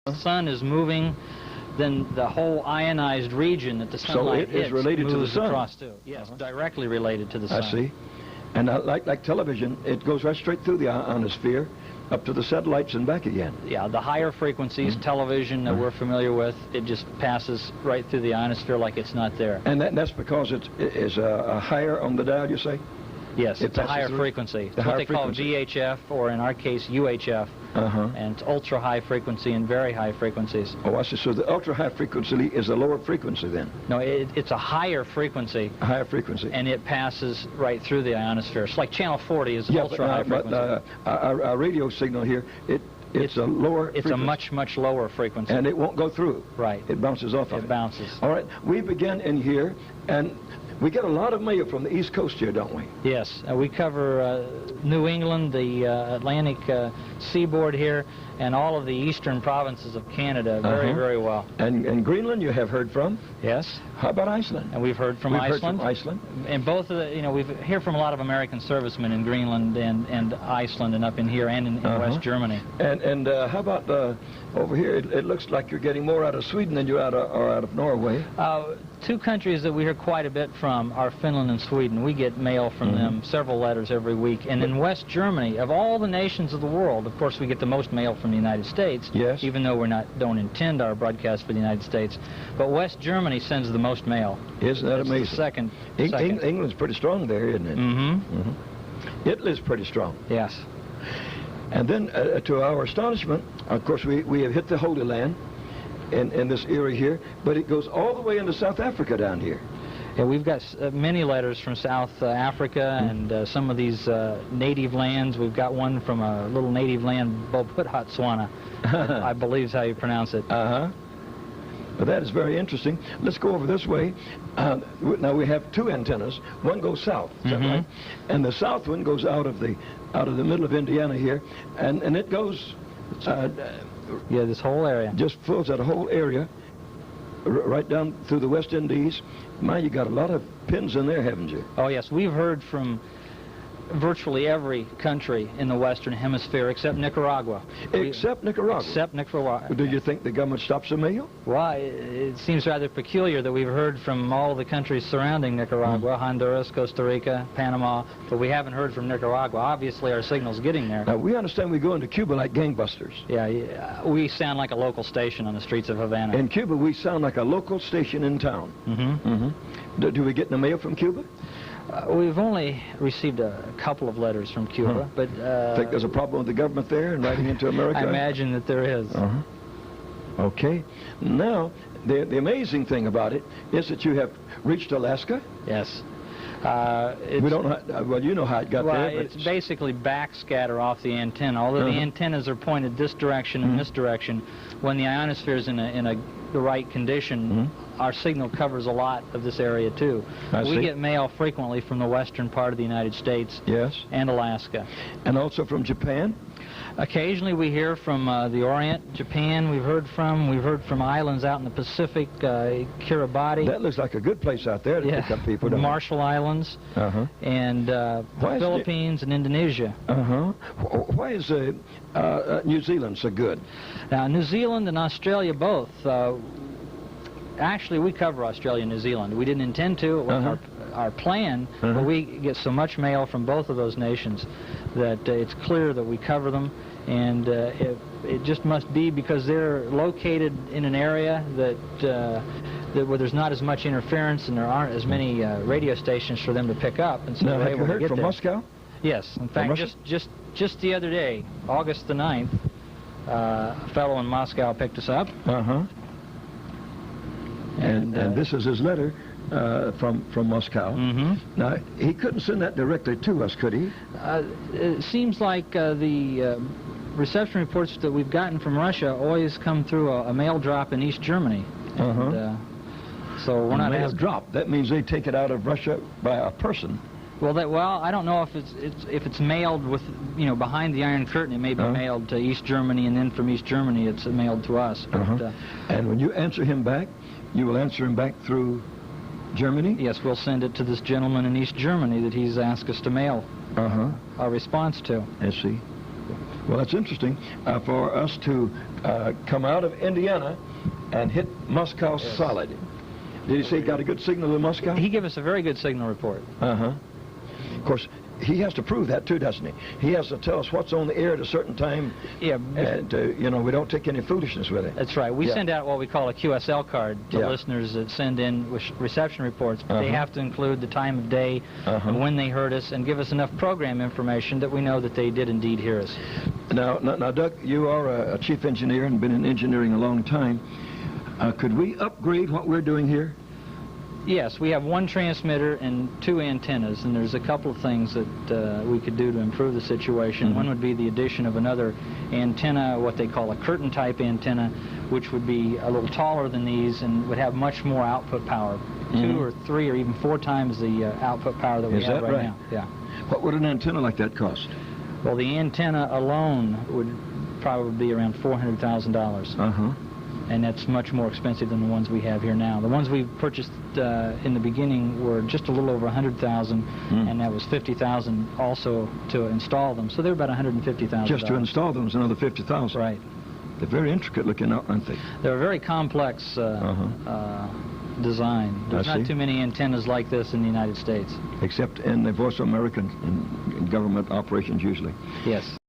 The sun is moving, then the whole ionized region that the sunlight hits is related to the sun. Across too. Yes, directly related to the sun. I see. And like television, it goes right straight through the ionosphere, up to the satellites and back again. Yeah, the higher frequencies, television that we're familiar with, it just passes right through the ionosphere like it's not there. And that's because it is higher on the dial, you say? Yes, it's a higher frequency. It's what they call VHF, or in our case, UHF. And it's ultra-high frequency and very high frequencies. Oh, I see. So the ultra-high frequency is a lower frequency then? No, it's a higher frequency. A higher frequency. And it passes right through the ionosphere. It's like channel 40 is ultra-high frequency. But our radio signal here, it's a lower frequency. It's a much, much lower frequency. And it won't go through. Right. It bounces off of it. It bounces. All right. We begin in here, and we get a lot of mail from the East Coast here, don't we? Yes. We cover New England, the Atlantic seaboard here, and all of the eastern provinces of Canada very, very well. And Greenland you have heard from? Yes. How about Iceland? And we've heard from Iceland. Heard from Iceland. And both of the, we hear from a lot of American servicemen in Greenland and Iceland and up in here and in West Germany. And how about over here? It looks like you're getting more out of Sweden than you are out of Norway. Two countries that we hear quite a bit from are Finland and Sweden. We get mail from them, several letters every week. And in West Germany, of all the nations of the world, of course we get the most mail from the United States. Yes. Even though don't intend our broadcast for the United States. But West Germany sends the most mail. Isn't that amazing? The second. England's pretty strong there, isn't it? Italy's pretty strong. Yes. And then, to our astonishment, of course, we have hit the Holy Land in this area here, but it goes all the way into South Africa down here. Yeah, we've got many letters from South Africa and some of these native lands. We've got one from a little native land, Bophuthatswana, I believe is how you pronounce it. But that is very interesting. Let's go over this way. Now we have two antennas. One goes south, is that right? And the south one goes out of the middle of Indiana here, and it goes. Yeah, this whole area. Just fills that whole area, right down through the West Indies. Man, you got a lot of pins in there, haven't you? Oh yes, we've heard from virtually every country in the Western Hemisphere except Nicaragua. Except Nicaragua? Except Nicaragua. Do you think the government stops the mail? Well, it seems rather peculiar that we've heard from all the countries surrounding Nicaragua, Honduras, Costa Rica, Panama, but we haven't heard from Nicaragua. Obviously, our signal's getting there. Now, we understand we go into Cuba like gangbusters. Yeah, we sound like a local station on the streets of Havana. In Cuba, we sound like a local station in town. Do we get the mail from Cuba? We've only received a couple of letters from Cuba, but... think there's a problem with the government there in writing into America? I imagine that there is. Okay. Now, the amazing thing about it is that you have reached Alaska. Yes. We don't know, well, you know how it got there. But it's basically backscatter off the antenna. Although the antennas are pointed this direction and this direction, when the ionosphere is in the right condition, our signal covers a lot of this area too. We get mail frequently from the western part of the United States. Yes. And Alaska. And also from Japan? Occasionally we hear from the Orient, Japan. We've heard from islands out in the Pacific, Kiribati. That looks like a good place out there to pick up people. The Marshall Islands, and the Philippines and Indonesia. Why is New Zealand so good? Now, New Zealand and Australia both. Actually, we cover Australia and New Zealand. We didn't intend to. It was our plan, but we get so much mail from both of those nations that it's clear that we cover them, and it just must be because they're located in an area where there's not as much interference and there aren't as many radio stations for them to pick up. And so now, have you heard from Moscow? Yes. In fact, just the other day, August the 9th, a fellow in Moscow picked us up. And this is his letter from Moscow. Now, he couldn't send that directly to us, could he? It seems like the reception reports that we've gotten from Russia always come through a mail drop in East Germany. And, so we're not mail drop. That means they take it out of Russia by a person. Well, I don't know if it's mailed with, behind the Iron Curtain. It may be mailed to East Germany, and then from East Germany it's mailed to us. But, and when you answer him back, you will answer him back through Germany? Yes, we'll send it to this gentleman in East Germany that he's asked us to mail our response to. I see. Well, that's interesting for us to come out of Indiana and hit Moscow solid. Did he say he got a good signal to Moscow? He gave us a very good signal report. Uh-huh. Of course, he has to prove that too, doesn't he? He has to tell us what's on the air at a certain time. Yeah. And, you know, we don't take any foolishness with it. That's right. We send out what we call a QSL card to listeners that send in reception reports, but they have to include the time of day and when they heard us and give us enough program information that we know that they did indeed hear us. Now Doug, you are a chief engineer and been in engineering a long time. Could we upgrade what we're doing here? Yes, we have one transmitter and 2 antennas, and there's a couple of things that we could do to improve the situation. One would be the addition of another antenna, what they call a curtain-type antenna, which would be a little taller than these and would have much more output power, 2 or 3 or even 4 times the output power that we have right now. Yeah. What would an antenna like that cost? Well, the antenna alone would probably be around $400,000. And that's much more expensive than the ones we have here now. The ones we purchased in the beginning were just a little over $100,000, and that was $50,000 also to install them. So they're about $150,000. Just to install them is another $50,000. Right. They're very intricate looking, aren't they? They're a very complex design. There's not too many antennas like this in the United States. Except in the Voice of America in government operations usually. Yes.